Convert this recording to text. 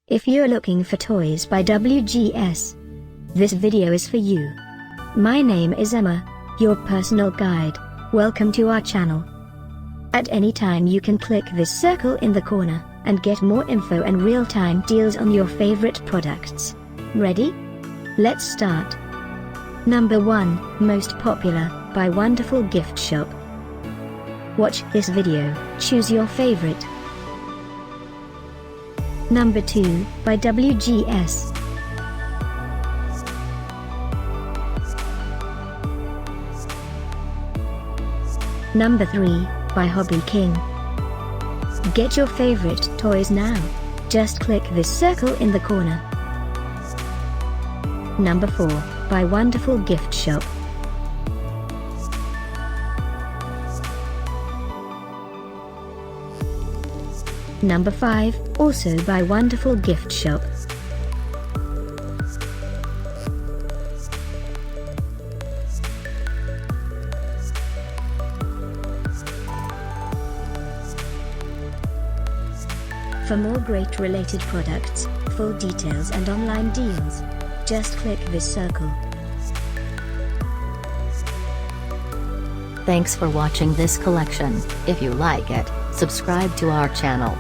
If you're looking for toys by WGS, this video is for you. My name is Emma, your personal guide. Welcome to our channel. At any time you can click this circle in the corner, and get more info and real-time deals on your favorite products. Ready? Let's start. Number 1, Most Popular, by Wonderful Gift Shop. Watch this video, choose your favorite. Number 2, by WGS. Number 3, by HobbyKing. Get your favorite toys now. Just click this circle in the corner. Number 4, by Wonderful Gift Shop. Number 5, also by Wonderful Gift Shop. For more great related products, full details and online deals, just click this circle. Thanks for watching this collection. If you like it, subscribe to our channel.